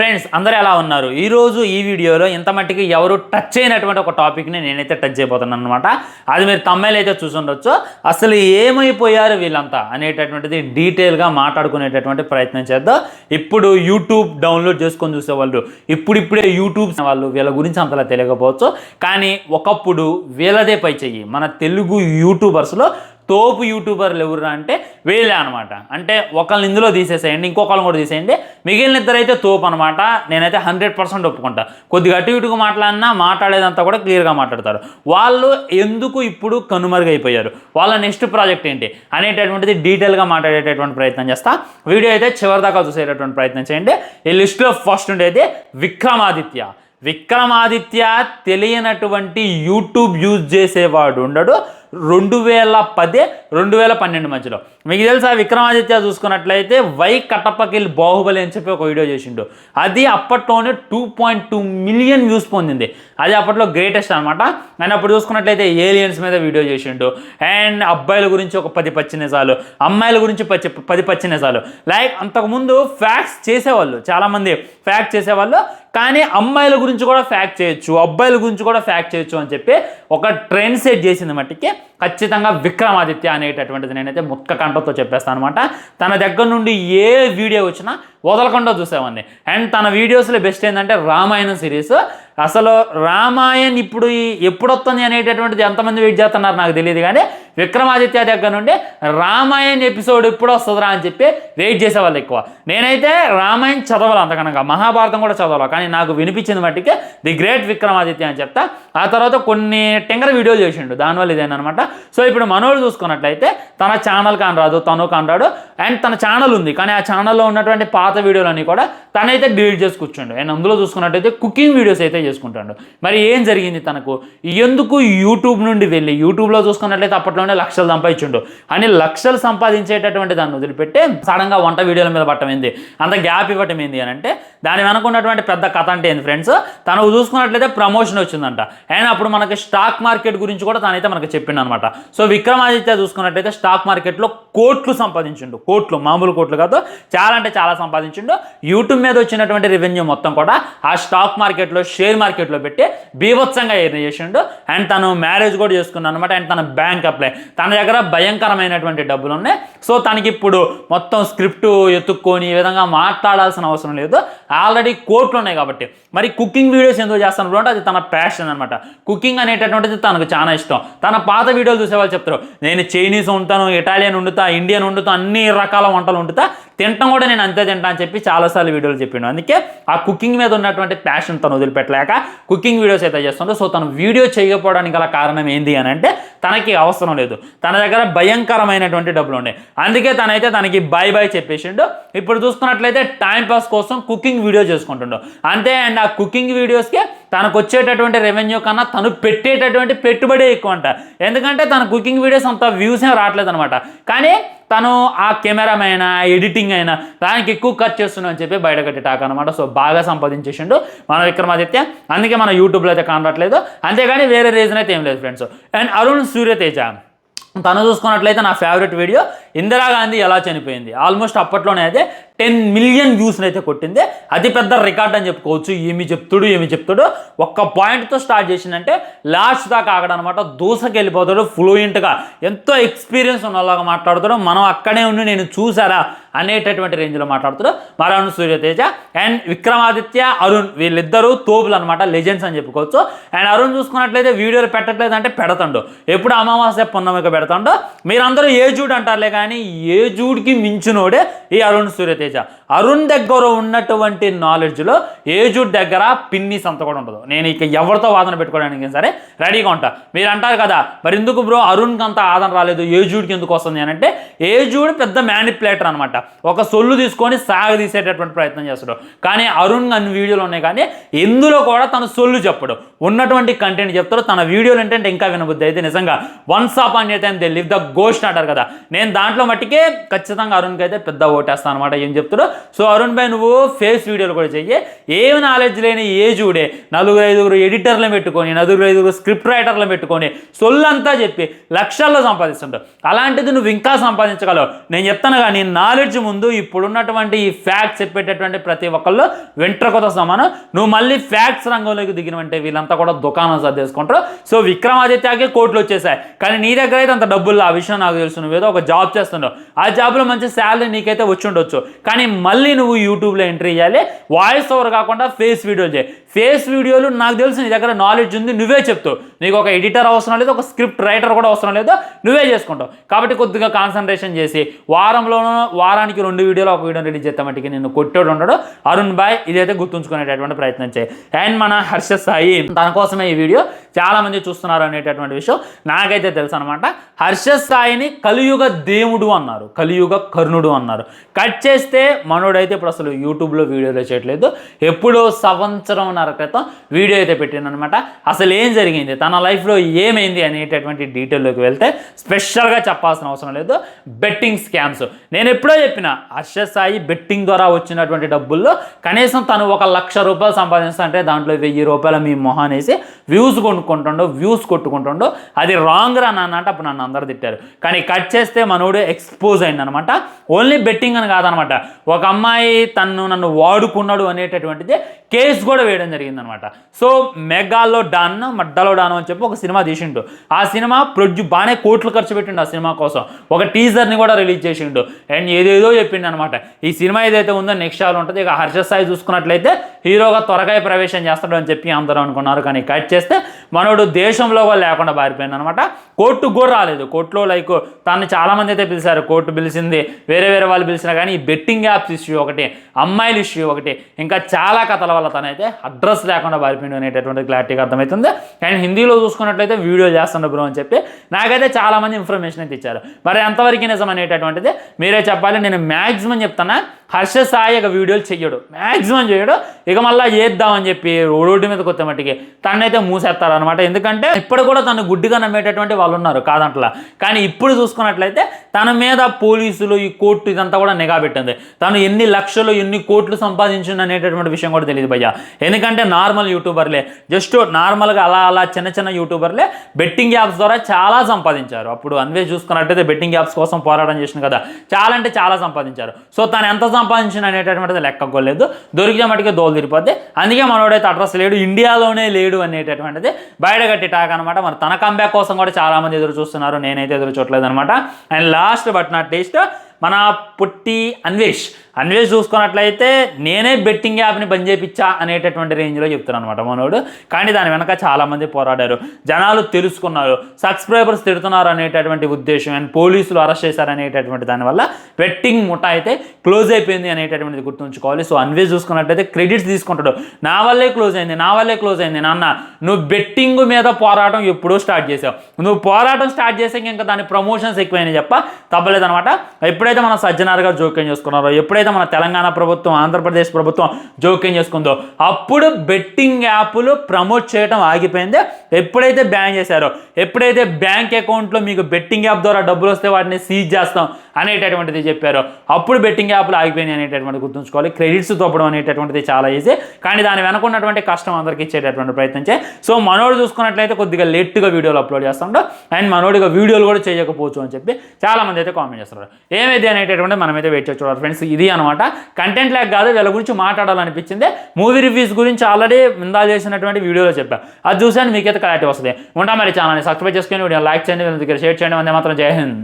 Friends అందరూ ఎలా ఉన్నారు? ఈరోజు ఈ వీడియోలో ఇంత మట్టికి ఎవరు టచ్ అయినటువంటి ఒక టాపిక్ని నేనైతే టచ్ అయిపోతున్నాను అనమాట. అది మీరు తమ్మైల్ అయితే చూసుండొచ్చు. అసలు ఏమైపోయారు వీళ్ళంతా అనేటటువంటిది డీటెయిల్గా మాట్లాడుకునేటటువంటి ప్రయత్నం చేద్దాం. ఇప్పుడు యూట్యూబ్ డౌన్లోడ్ చేసుకొని చూసేవాళ్ళు ఇప్పుడిప్పుడే యూట్యూబ్ వాళ్ళు వీళ్ళ గురించి అంతలా తెలియకపోవచ్చు, కానీ ఒకప్పుడు వీళ్ళదే పై చెయ్యి. మన తెలుగు యూట్యూబర్స్లో తోపు యూట్యూబర్లు ఎవరు అంటే వీళ్ళే అనమాట. అంటే ఒకళ్ళని ఇందులో తీసేసేయండి, ఇంకొకళ్ళని కూడా తీసేయండి, మిగిలిన ఇద్దరైతే తోపు అనమాట. నేనైతే 100% ఒప్పుకుంటా. కొద్దిగా అటు ఇటుగా మాట్లాడేదంతా కూడా క్లియర్గా మాట్లాడతారు. వాళ్ళు ఎందుకు ఇప్పుడు కనుమరుగైపోయారు, వాళ్ళ నెక్స్ట్ ప్రాజెక్ట్ ఏంటి అనేటటువంటిది డీటెయిల్గా మాట్లాడేటటువంటి ప్రయత్నం చేస్తా. వీడియో అయితే చివరిదాకా చూసేటటువంటి ప్రయత్నం చేయండి. ఈ లిస్టులో ఫస్ట్ ఉండేది విక్రమాదిత్య. విక్రమాదిత్య తెలియనటువంటి యూట్యూబ్ యూజ్ చేసేవాడు ఉండడు 2010, 2012 మధ్యలో. మీకు తెలుసా విక్రమాదిత్య చూసుకున్నట్లయితే వై కట్టప్పకిల్ బాహుబలి అని చెప్పి ఒక వీడియో చేసిండు. అది అప్పట్లోనే 2.2 మిలియన్ వ్యూస్ పొందింది. అది అప్పట్లో గ్రేటెస్ట్ అనమాట. అండ్ అప్పుడు చూసుకున్నట్లయితే ఏలియన్స్ మీద వీడియో చేసిండు. అండ్ అబ్బాయిల గురించి ఒక 10 పచ్చి నిజాలు, అమ్మాయిల గురించి 10 పచ్చి నిజాలు. లైక్ అంతకుముందు ఫ్యాక్ట్స్ చేసేవాళ్ళు, చాలామంది ఫ్యాక్ట్ చేసేవాళ్ళు, కానీ అమ్మాయిల గురించి కూడా ఫ్యాక్ట్ చేయొచ్చు, అబ్బాయిల గురించి కూడా ఫ్యాక్ట్ చేయొచ్చు అని చెప్పి ఒక ట్రెండ్ సెట్ చేసింది మట్టికి ఖచ్చితంగా విక్రమాదిత్య అనేటటువంటిది నేనైతే ముక్క కంటతో చెప్పేస్తాను అనమాట. తన దగ్గర నుండి ఏ వీడియో వచ్చినా వదలకుండా చూసేవాడిని. అండ్ తన వీడియోస్లో బెస్ట్ ఏంటంటే రామాయణం సిరీస్. అసలు రామాయణ్ ఇప్పుడు ఎప్పుడు వస్తుంది అనేటటువంటిది ఎంతమంది వెయిట్ చేస్తున్నారు నాకు తెలియదు, కానీ విక్రమాదిత్య దగ్గర నుండి రామాయణ్ ఎపిసోడ్ ఎప్పుడు వస్తుందిరా అని చెప్పి వెయిట్ చేసేవాళ్ళు ఎక్కువ. నేనైతే రామాయణ్ చదవాలి, అంతకనగా మహాభారతం కూడా చదవాలి, కానీ నాకు వినిపించింది మట్టికి ది గ్రేట్ విక్రమాదిత్య అని చెప్తా. ఆ తర్వాత కొన్ని టెంగర వీడియోలు చేసిండు, దానివల్ల ఇదేనమాట. సో ఇప్పుడు మనోడు చూసుకున్నట్లయితే తన ఛానల్ కానరాదు, తను కానరాడు. అండ్ తన ఛానల్ ఉంది, కానీ ఆ ఛానల్లో ఉన్నటువంటి పాత వీడియోలన్నీ కూడా తనైతే డిలీట్ చేసి కూర్చుండు. అండ్ అందులో చూసుకున్నట్టయితే కుకింగ్ వీడియోస్ అయితే చేసుకుంటాడు. మరి ఏం జరిగింది తనకు, ఎందుకు యూట్యూబ్ నుండి వెళ్ళి యూట్యూబ్లో చూసుకున్నట్లయితే అప్పట్లోనే లక్షలు సంపాదించుండు అని లక్షలు సంపాదించేటటువంటి దాన్ని వదిలిపెట్టి సడన్గా వంట వీడియోల మీద పట్టం ఏంది, అంత గ్యాప్ ఇవ్వటం ఏంది అని అంటే దాని వెనుకున్నటువంటి పెద్ద కథ అంటే ఏంది ఫ్రెండ్స్, తనకు చూసుకున్నట్లయితే ప్రమోషన్ వచ్చిందంట. అండ్ అప్పుడు మనకి స్టాక్ మార్కెట్ గురించి కూడా తనైతే మనకు చెప్పిండు అనమాట. సో విక్రమాదిత్య చూసుకున్నట్లయితే స్టాక్ మార్కెట్లో కోట్లు సంపాదించిండు, కోట్లు, మామూలు కోట్లు కాదు, చాలా అంటే చాలా సంపాదించిండు. యూట్యూబ్ మీద వచ్చినటువంటి రెవెన్యూ మొత్తం కూడా ఆ స్టాక్ మార్కెట్లో, షేర్ మార్కెట్లో పెట్టి బీభత్సంగా ఎర్న్ చేసిండు. అండ్ తను మ్యారేజ్ కూడా చేసుకున్నాడు అనమాట. అండ్ తన బ్యాంక్ అప్లై, తన దగ్గర భయంకరమైనటువంటి డబ్బులు ఉన్నాయి. సో తనకి ఇప్పుడు మొత్తం స్క్రిప్ట్ ఎత్తుక్కొని ఈ విధంగా మాట్లాడాల్సిన అవసరం లేదు, ఆల్రెడీ కోట్లు ఉన్నాయి కాబట్టి. మరి కుకింగ్ వీడియోస్ ఎందుకు చేస్తాను అంటే అది తన ప్యాషన్ అనమాట. కుకింగ్ అనేటటువంటిది తనకు చాలా ఇష్టం. తన పాత వీడియోలు చూసేవాళ్ళు చెప్తారు, నేను చైనీస్ వండుతాను, ఇటాలియన్ వండుతా, ఇండియన్ వండుతా, అన్ని రకాల వంటలు వండుతా, తింటాం కూడా నేను అంతే తింటా అని చెప్పి చాలాసార్లు వీడియోలు చెప్పిండు. అందుకే ఆ కుకింగ్ మీద ఉన్నటువంటి ప్యాషన్ తను వదిలిపెట్టలేక కుకింగ్ వీడియోస్ అయితే చేస్తుండే. సో తను వీడియో చేయకపోవడానికి గల కారణం ఏంటి అని అంటే తనకి అవసరం లేదు, తన దగ్గర భయంకరమైనటువంటి డబ్బులు ఉన్నాయి. అందుకే తనకి బాయ్ బాయ్ చెప్పేసిండు. ఇప్పుడు చూసుకున్నట్లయితే టైంపాస్ కోసం కుకింగ్ వీడియో చేసుకుంటుండు అంతే. అండ్ ఆ కుకింగ్ వీడియోస్కి తనకు వచ్చేటటువంటి రెవెన్యూ కన్నా తను పెట్టేటటువంటి పెట్టుబడి ఎక్కువ అంట. ఎందుకంటే తన కుకింగ్ వీడియోస్ అంత వ్యూస్ ఏం రావట్లేదు అనమాట, కానీ తను ఆ కెమెరామెన్, ఎడిటింగ్ అయినా దానికి ఎక్కువ ఖర్చు చేస్తున్నాడు అని చెప్పి బయటకట్టి టాక్ అనమాట. సో బాగా సంపాదించేసిండు మన విక్రమాదిత్య. అందుకే మన యూట్యూబ్లో అయితే కానట్లేదు, అంతేగాని వేరే రీజన్ అయితే ఏం లేదు ఫ్రెండ్స్. అండ్ అరుణ్ సూర్యతేజ, తను చూసుకున్నట్లయితే నా ఫేవరెట్ వీడియో ఇందిరాగాంధీ ఎలా చనిపోయింది. ఆల్మోస్ట్ అప్పట్లోనే అయితే 10 మిలియన్ వ్యూస్ని అయితే కొట్టింది. అది పెద్ద రికార్డ్ అని చెప్పుకోవచ్చు. ఏమి చెప్తాడు ఒక్క పాయింట్తో స్టార్ట్ చేసిందంటే లాస్ట్ దాకా ఆగడనమాట. దూసకి వెళ్ళిపోతాడు ఫ్లూయెంట్గా, ఎంతో ఎక్స్పీరియన్స్ ఉన్నలాగా మాట్లాడుతాడు. మనం అక్కడే ఉండి నేను చూసారా అనేటటువంటి రేంజ్లో మాట్లాడుతాడు మరి అరుణ్ సూర్యతేజ. అండ్ విక్రమాదిత్య, అరుణ్ వీళ్ళిద్దరూ తోపులు అనమాట, లెజెండ్స్ అని చెప్పుకోవచ్చు. అండ్ అరుణ్ చూసుకున్నట్లయితే వీడియోలు పెట్టట్లేదు అంటే పెడతాడు, ఎప్పుడు అమావాస్య పున్నమికి పెడతాడు. మీరందరూ ఏ జూడ్ అంటారులే, కానీ ఏ జూడ్కి మించినోడే ఈ అరుణ్ సూర్యతేజ. అరుణ్ దగ్గర ఉన్నటువంటి నాలెడ్జ్లో ఏజుడ్ దగ్గర పిన్నీస్ అంత కూడా ఉండదు. నేను ఇక ఎవరితో వాదన పెట్టుకోవడానికి సరే రెడీగా ఉంటా. మీరు అంటారు కదా మరి ఎందుకు బ్రో అరుణ్కి అంత ఆదరణ రాలేదు, ఏజుడ్కి ఎందుకు వస్తుంది అని అంటే ఏజుడ్ పెద్ద మ్యానిపులేటర్ అనమాట. ఒక సొల్లు తీసుకొని సాగదీసేటటువంటి ప్రయత్నం చేస్తాడు. కానీ అరుణ్ అన్ని వీడియోలు ఉన్నాయి, కానీ ఎందులో కూడా తను సొల్లు చెప్పడు, ఉన్నటువంటి కంటెంట్ చెప్తాడు. తన వీడియోలు ఏంటంటే ఇంకా వినబుద్ధి అయితే నిజంగా once up an A time they live the ghost అంటారు కదా, నేను దాంట్లో మట్టికే ఖచ్చితంగా అరుణ్కి అయితే పెద్ద ఓటేస్తాను అనమాట. ఏం చెప్తాడు. సో అరుణ్ భాయ్ నువ్వు ఫేస్ వీడియోలు కూడా చెయ్యి, ఏమి నాలెడ్జ్ లేని ఏజుడే 4-5 ఎడిటర్లను పెట్టుకొని 4-5 స్క్రిప్ట్ రైటర్లను పెట్టుకొని సొల్లంతా చెప్పి లక్షల్లో సంపాదిస్తుంటావు. అలాంటిది నువ్వు ఇంకా సంపాదించగలవు. నేను చెప్తాను కానీ నాలెడ్జ్ ముందు ఇప్పుడున్నటువంటి ఈ ఫ్యాక్ట్స్ చెప్పేటటువంటి ప్రతి ఒక్కళ్ళు వెంట్రుకతో సమానం. నువ్వు మళ్ళీ ఫ్యాక్ట్స్ రంగంలోకి దిగినవంటే వీళ్ళంతా కూడా దుకాణం సర్దేసుకుంటారు. సో విక్రమాదిత్యకే కోట్లు వచ్చేసాయి, కానీ నీ దగ్గర అయితే అంత డబ్బులు, ఆ విషయం నాకు తెలుసు. నువ్వేదో ఒక జాబ్ చేస్తున్నావు, ఆ జాబ్లో మంచి శాలరీ నీకైతే వచ్చి ఉండొచ్చు, కానీ మళ్ళీ నువ్వు యూట్యూబ్లో ఎంట్రీ చేయాలి. వాయిస్ ఓవర్ కాకుండా ఫేస్ వీడియోలు చేయి. ఫేస్ వీడియోలు నాకు తెలుసు నీ దగ్గర నాలెడ్జ్ ఉంది, నువ్వే చెప్తావు. నీకు ఒక ఎడిటర్ అవసరం లేదు, ఒక స్క్రిప్ట్ రైటర్ కూడా అవసరం లేదు, నువ్వే చేసుకుంటావు. కాబట్టి కొద్దిగా కాన్సన్ట్రేషన్ చేసి వారానికి 2 వీడియోలు, ఒక వీడియో రిలీజ్ చేస్తే మట్టికి నిన్ను కొట్టేడు ఉండడు అరుణ్ భాయ్. ఇదైతే గుర్తుంచుకునేటటువంటి ప్రయత్నం చేయి. అండ్ మన హర్ష సాయి తన కోసమే ఈ వీడియో చాలామంది చూస్తున్నారు అనేటటువంటి విషయం నాకైతే తెలుసు అనమాట. హర్ష సాయిని కలియుగ దేవుడు అన్నారు, కలియుగ కర్ణుడు అన్నారు. కట్ చేస్తే మనోడైతే ఇప్పుడు అసలు యూట్యూబ్లో వీడియోలు చేయట్లేదు. ఎప్పుడో సంవత్సరంన్నర క్రితం వీడియో అయితే పెట్టిందనమాట. అసలు ఏం జరిగింది, తన లైఫ్లో ఏమైంది అనేటటువంటి డీటెయిల్లోకి వెళ్తే స్పెషల్గా చెప్పాల్సిన అవసరం లేదు. బెట్టింగ్ స్కామ్స్ నేను ఎప్పుడో చెప్పిన, హర్ష సాయి బెట్టింగ్ ద్వారా వచ్చినటువంటి డబ్బుల్లో కనీసం తను 1,00,000 రూపాయలు సంపాదిస్తా అంటే దాంట్లో 1000 రూపాయలు మీ మొహానేసి వ్యూస్ కొనుక్కుంటుండో, వ్యూస్ కొట్టుకుంటుండో. అది రాంగ్ రా నాన్న అంటే అప్పుడు నన్ను అందరు తిట్టారు. కానీ కట్ చేస్తే మనోడు ఎక్స్పోజ్ అయిందనమాట. ఓన్లీ బెట్టింగ్ అని కాదనమాట, ఒక అమ్మాయి నన్ను వాడుకున్నాడు అనేటటువంటిది కేసు కూడా వేయడం జరిగిందనమాట. సో మెగాలో డాన్, మడ్డలో డాన్ అని చెప్పి ఒక సినిమా తీసిండు. ఆ సినిమా బాగానే కోట్లు ఖర్చు పెట్టిండు ఆ సినిమా కోసం. ఒక టీజర్ని కూడా రిలీజ్ చేసిండు అండ్ ఏదేదో చెప్పిండు అనమాట. ఈ సినిమా ఏదైతే ఉందో నెక్స్ట్ షాలో ఉంటుంది. ఇక హర్ష సాయి చూసుకున్నట్లయితే హీరోగా త్వరగా ప్రవేశం చేస్తాడు అని చెప్పి అందరూ అనుకున్నారు. కానీ కట్ చేస్తే మనోడు దేశంలో కూడా లేకుండా పారిపోయింది అనమాట. కోర్టుకు కూడా రాలేదు. కోర్టులో తను చాలామంది అయితే పిలిచారు, కోర్టు పిలిచింది, వేరే వాళ్ళు పిలిచినా కానీ ఈ బెట్టింగ్ యాప్స్ ఇష్యూ ఒకటి, అమ్మాయిల ఇష్యూ ఒకటి, ఇంకా చాలా కథల వల్ల తనైతే అడ్రస్ లేకుండా పారిపోయింది అనేటటువంటి క్లారిటీగా అర్థమవుతుంది. అండ్ హిందీలో చూసుకున్నట్లయితే వీడియో చేస్తుండే బ్రో అని చెప్పి నాకైతే చాలామంది ఇన్ఫర్మేషన్ అయితే ఇచ్చారు. మరి ఎంతవరకు నిజం అనేటటువంటిది మీరే చెప్పాలి. నేను మ్యాక్సిమం చెప్తానా, హర్ష సాయి ఇక వీడియోలు చెయ్యడు, మ్యాక్సిమం చేయడు. ఇక మళ్ళీ చేద్దామని చెప్పి రోడ్డు మీద కొత్త మట్టికి తనైతే మూసేస్తారనమాట. ఎందుకంటే ఇప్పుడు కూడా తను గుడ్డిగా నమ్మేటటువంటి వాళ్ళు ఉన్నారు కాదంట్లా. కానీ ఇప్పుడు చూసుకున్నట్లయితే తన మీద పోలీసులు, ఈ కోర్టు ఇదంతా కూడా నిఘా పెట్టింది. తను ఎన్ని లక్షలు ఎన్ని కోట్లు సంపాదించింది అనేటటువంటి విషయం కూడా తెలియదు భయ్య. ఎందుకంటే నార్మల్ యూట్యూబర్లే, జస్ట్ నార్మల్గా అలా చిన్న యూట్యూబర్లే బెట్టింగ్ యాప్స్ ద్వారా చాలా సంపాదించారు. అప్పుడు అన్వే చూసుకున్నట్టయితే బెట్టింగ్ యాప్స్ కోసం పోరాటం చేసిన కదా, చాలా అంటే చాలా సంపాదించారు. సో తను ఎంత సంపాదించిన అనేటటువంటిది లెక్కకోలేదు. దొరికిన మటుకే దోలు తిరిగిపోతే. అందుకే మనోడైతే అడ్రస్ లేడు, ఇండియాలోనే లేడు అనేటటువంటిది బయట గట్టి టాక్ అనమాట. మరి తన కంబ్యాక్ కోసం కూడా చాలామంది ఎదురు చూస్తున్నారు, నేనైతే ఎదురు చూడలేదు అనమాట. And last but not least మన పుట్టి అన్వేష్ చూసుకున్నట్లయితే నేనే బెట్టింగ్ యాప్ని బంద్ చేయించా అనేటటువంటి రేంజ్లో చెప్తున్నాను అనమాట మనోడు. కానీ దాని వెనక చాలామంది పోరాడారు, జనాలు తెలుసుకున్నారు, సబ్స్క్రైబర్స్ తిడుతున్నారు అనేటటువంటి ఉద్దేశం, అండ్ పోలీసులు అరెస్ట్ చేశారు అనేటటువంటి దానివల్ల బెట్టింగ్ ముఠా అయితే క్లోజ్ అయిపోయింది అనేటటువంటిది గుర్తుంచుకోవాలి. సో అన్వేష్ చూసుకున్నట్లయితే క్రెడిట్స్ తీసుకుంటాడు, నా వల్లే క్లోజ్ అయింది నాన్న. నువ్వు బెట్టింగ్ మీద పోరాటం ఎప్పుడో స్టార్ట్ చేసావు, నువ్వు పోరాటం స్టార్ట్ చేసాక ఇంకా దాని ప్రమోషన్స్ ఎక్కువైనా చెప్ప తప్పలేదనమాట. ఎప్పుడైతే మన సజ్జనార్ గారు జోక్యం చేసుకున్నారో, ఎప్పుడైతే మన తెలంగాణ ప్రభుత్వం, ఆంధ్రప్రదేశ్ ప్రభుత్వం జోక్యం చేసుకుందో, అప్పుడు బెట్టింగ్ యాప్లు ప్రమోట్ చేయడం ఆగిపోయింది. ఎప్పుడైతే బ్యాన్ చేశారో, ఎప్పుడైతే బ్యాంక్ అకౌంట్లో మీకు బెట్టింగ్ యాప్ ద్వారా డబ్బులు వస్తే వాటిని సీజ్ చేస్తాం అనేటటువంటిది చెప్పారో, అప్పుడు బెట్టింగ్ యాప్లు ఆగిపోయినాయి అనేటటువంటి గుర్తుంచుకోవాలి. క్రెడిట్స్ తోపడం అనేటటువంటిది చాలా ఈజీ, కానీ దాని వెనకున్నటువంటి కష్టం అందరికీ ఇచ్చేటటువంటి ప్రయత్నం చేయి. సో మనోడు చూసుకున్నట్లయితే కొద్దిగా లేట్గా వీడియోలు అప్లోడ్ చేస్తుంటాం, అండ్ మనోడిగా వీడియోలు కూడా చేయకపోవచ్చు అని చెప్పి చాలామంది అయితే కామెంట్ చేస్తున్నారు. ఏమైంది అనేటటువంటి మనమైతే వెయిట్ చేసి చూడాలి ఫ్రెండ్స్. ఇది అనమాట కంటెంట్ లాగ్ కాదు, వీళ్ళ గురించి మాట్లాడాలనిపించింది. మూవీ రివ్యూస్ గురించి ఆల్రెడీ ఇందా చేసినటువంటి వీడియోలో చెప్పాను, అది చూసాను మీకైతే క్లారిటీ వస్తుంది. ఉంటా మరి ఛానల్ని సబ్స్క్రైబ్ చేసుకొని వీడియో లైక్ చేయండి, వీళ్ళ దగ్గర షేర్ చేయండి. అంతే మాత్రం జై హింద్.